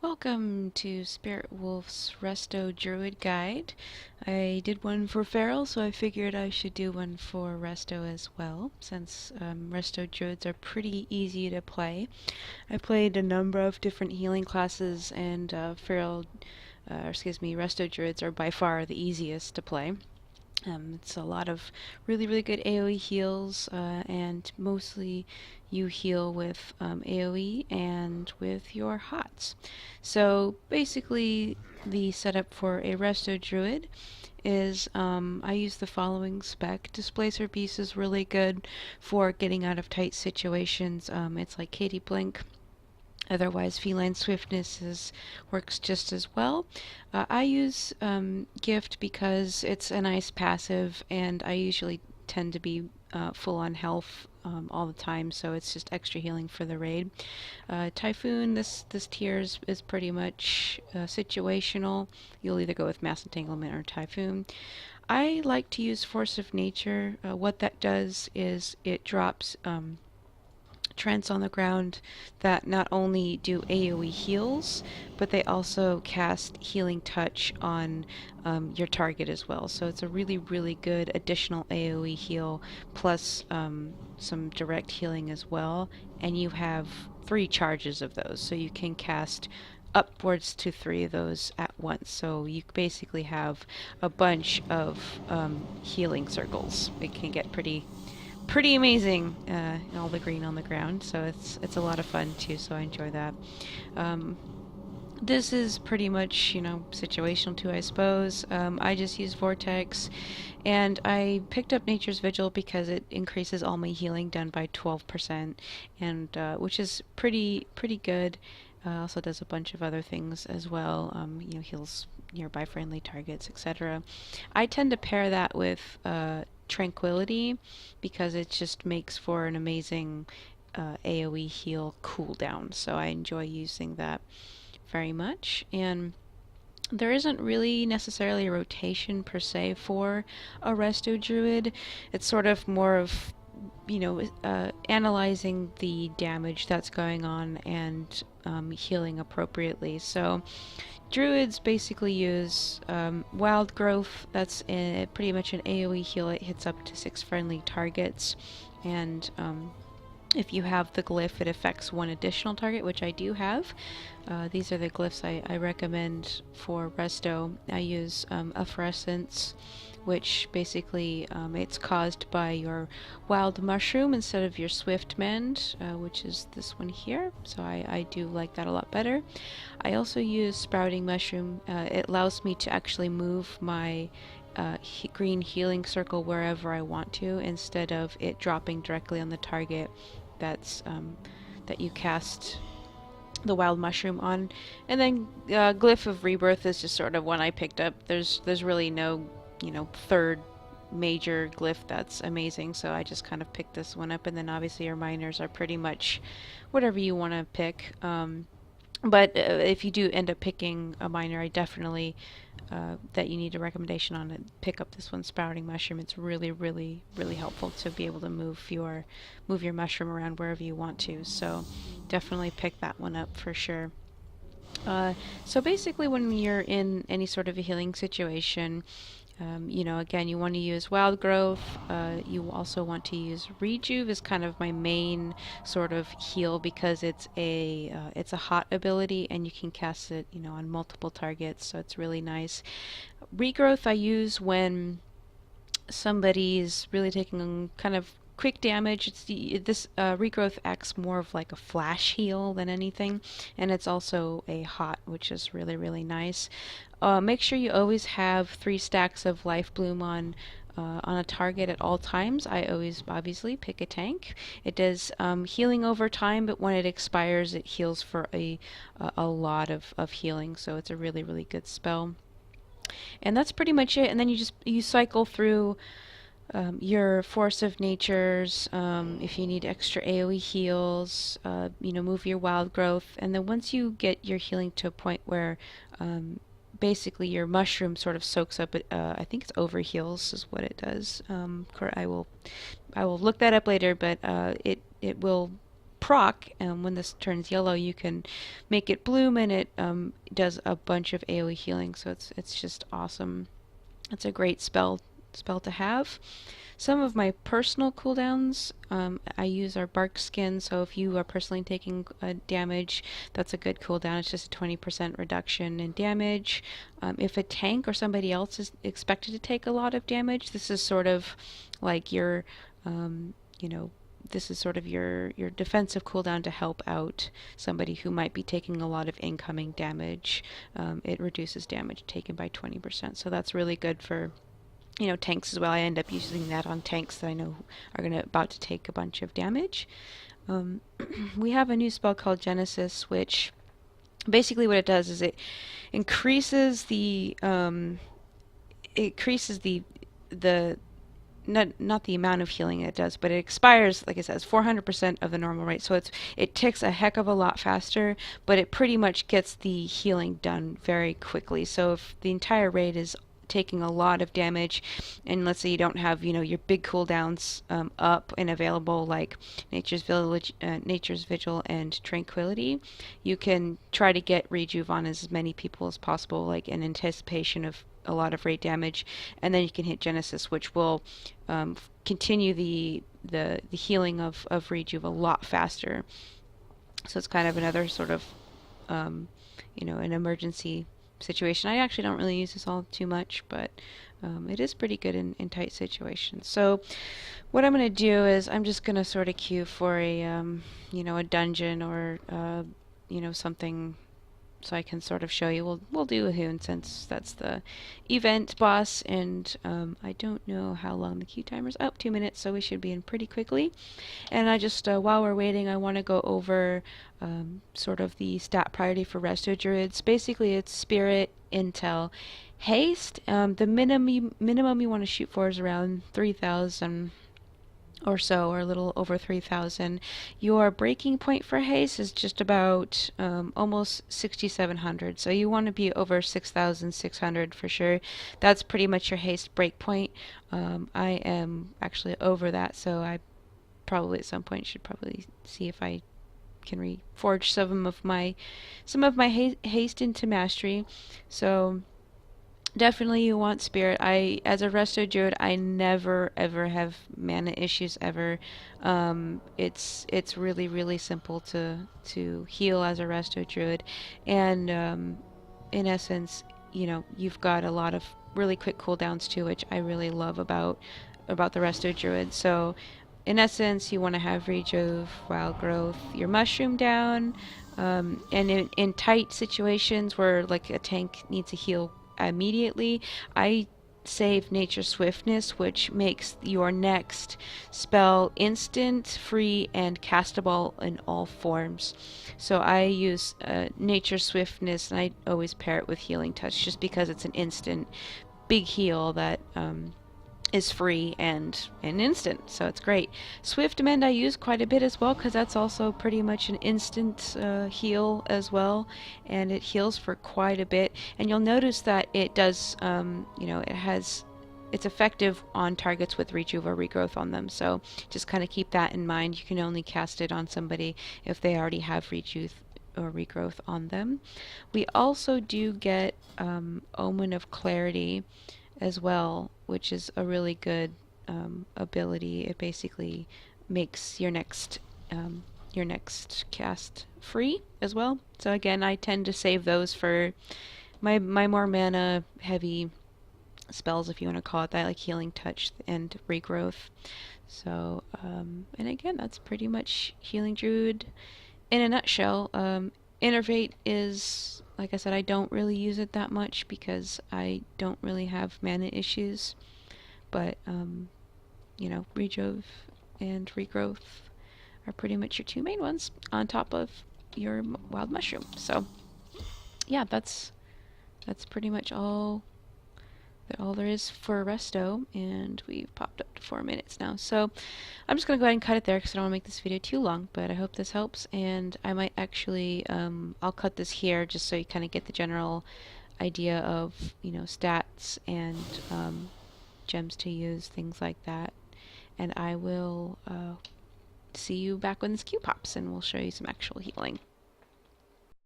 Welcome to Spiritwolff's Resto Druid Guide. I did one for Feral, so I figured I should do one for Resto as well, since Resto Druids are pretty easy to play. I played a number of different healing classes, and Resto Druids are by far the easiest to play. It's a lot of really good AoE heals, and mostly you heal with AoE and with your HOTS. So basically, the setup for a Resto Druid is I use the following spec. Displacer Beast is really good for getting out of tight situations. It's like Katie Blink. Otherwise, feline swiftness works just as well. I use Gift because it's a nice passive, and I usually tend to be full on health all the time, so it's just extra healing for the raid. Typhoon, this tier is pretty much situational. You'll either go with Mass Entanglement or Typhoon. I like to use Force of Nature. What that does is it drops trance on the ground that not only do AoE heals, but they also cast Healing Touch on your target as well. So it's a really good additional AoE heal plus some direct healing as well. And you have 3 charges of those, so you can cast upwards to 3 of those at once. So you basically have a bunch of healing circles. It can get pretty amazing, all the green on the ground, so it's a lot of fun too, so I enjoy that. This is pretty much, situational too, I suppose. I just use Vortex, and I picked up Nature's Vigil because it increases all my healing done by 12%, and which is pretty good. Also does a bunch of other things as well, heals nearby friendly targets, etc. I tend to pair that with Tranquility because it just makes for an amazing AoE heal cooldown, so I enjoy using that very much. And there isn't really necessarily a rotation per se for a Resto Druid. It's sort of more of analyzing the damage that's going on and healing appropriately. So Druids basically use Wild Growth. That's pretty much an AoE heal. It hits up to 6 friendly targets, and if you have the glyph, it affects 1 additional target, which I do have. These are the glyphs I recommend for Resto. I use Efflorescence, which basically it's caused by your wild mushroom instead of your swift mend, which is this one here. So I do like that a lot better. I also use sprouting mushroom. It allows me to actually move my green healing circle wherever I want to, instead of it dropping directly on the target that you cast the wild mushroom on. And then Glyph of Rebirth is just sort of one I picked up. There's really no third major glyph that's amazing, so I just kind of picked this one up. And then obviously your minors are pretty much whatever you want to pick. But if you do end up picking a minor, I definitely that you need a recommendation on it, pick up this one, Sprouting Mushroom. It's really helpful to be able to move your mushroom around wherever you want to. So definitely pick that one up for sure. So basically, when you're in any sort of a healing situation, again, you want to use Wild Growth. You also want to use Rejuve is kind of my main sort of heal because it's a hot ability and you can cast it, on multiple targets, so it's really nice. Regrowth I use when somebody's really taking kind of quick damage. This Regrowth acts more of like a flash heal than anything, and it's also a hot, which is really nice. Make sure you always have 3 stacks of Life Bloom on a target at all times. I always obviously pick a tank. It does healing over time, but when it expires, it heals for a lot of healing, so it's a really good spell. And that's pretty much it. And then you cycle through your Force of Natures, if you need extra AoE heals, move your Wild Growth, and then once you get your healing to a point where basically your mushroom sort of soaks up it, I think it's overheals is what it does. I will look that up later, but it will proc, and when this turns yellow, you can make it bloom, and it does a bunch of AoE healing. So it's just awesome. It's a great spell to have. Some of my personal cooldowns I use are bark skin, so if you are personally taking damage, that's a good cooldown. It's just a 20% reduction in damage. If a tank or somebody else is expected to take a lot of damage, this is sort of like your, you know, this is sort of your defensive cooldown to help out somebody who might be taking a lot of incoming damage. It reduces damage taken by 20%, so that's really good for tanks as well. I end up using that on tanks that I know are about to take a bunch of damage. We have a new spell called Genesis, which basically what it does is it increases the the not the amount of healing it does, but it expires, like it says, 400% of the normal rate. So it ticks a heck of a lot faster, but it pretty much gets the healing done very quickly. So if the entire raid is taking a lot of damage, and let's say you don't have your big cooldowns up and available like Nature's Vigil and Tranquility, you can try to get rejuve on as many people as possible, like in anticipation of a lot of rate damage, and then you can hit Genesis, which will continue the healing of rejuve a lot faster. So it's kind of another sort of an emergency situation. I actually don't really use this all too much, but it is pretty good in tight situations. So what I'm going to do is I'm just going to sort of queue for a dungeon or something, so I can sort of show you. We'll do a Hoon since that's the event boss, and I don't know how long the queue timer's up. 2 minutes, so we should be in pretty quickly. And I just, while we're waiting, I want to go over sort of the stat priority for Resto Druids. Basically, it's Spirit, Intel, Haste. The minimum you want to shoot for is around 3,000 or so, or a little over 3,000. Your breaking point for haste is just about almost 6,700, so you want to be over 6,600 for sure. That's pretty much your haste break point. I am actually over that, so I probably at some point should probably see if I can reforge some of my haste into mastery. So definitely you want Spirit. As a Resto Druid, I never ever have mana issues ever. It's really really simple to heal as a Resto Druid, and in essence, you've got a lot of really quick cooldowns too, which I really love about the Resto Druid. So in essence, you want to have Rejuve, Wild Growth, your Mushroom down, and in tight situations where like a tank needs a heal immediately, I save Nature Swiftness, which makes your next spell instant, free, and castable in all forms. So I use Nature Swiftness, and I always pair it with Healing Touch, just because it's an instant big heal that is free and an instant, so it's great. Swift Mend I use quite a bit as well, because that's also pretty much an instant heal as well, and it heals for quite a bit. And you'll notice that it does, it's effective on targets with Rejuve or Regrowth on them, so just kind of keep that in mind. You can only cast it on somebody if they already have Rejuve or Regrowth on them. We also do get Omen of Clarity as well, which is a really good ability. It basically makes your next cast free as well. So again, I tend to save those for my more mana heavy spells, if you want to call it that, like Healing Touch and Regrowth. So and again, that's pretty much Healing Druid in a nutshell. Innervate is, like I said, I don't really use it that much because I don't really have mana issues. But, Rejuve and Regrowth are pretty much your two main ones, on top of your Wild Mushroom. So, yeah, that's pretty much all there is for Resto, and we've popped up to 4 minutes now. So I'm just going to go ahead and cut it there because I don't want to make this video too long, but I hope this helps, and I might actually, I'll cut this here just so you kind of get the general idea of, stats and gems to use, things like that, and I will see you back when this Q pops, and we'll show you some actual healing.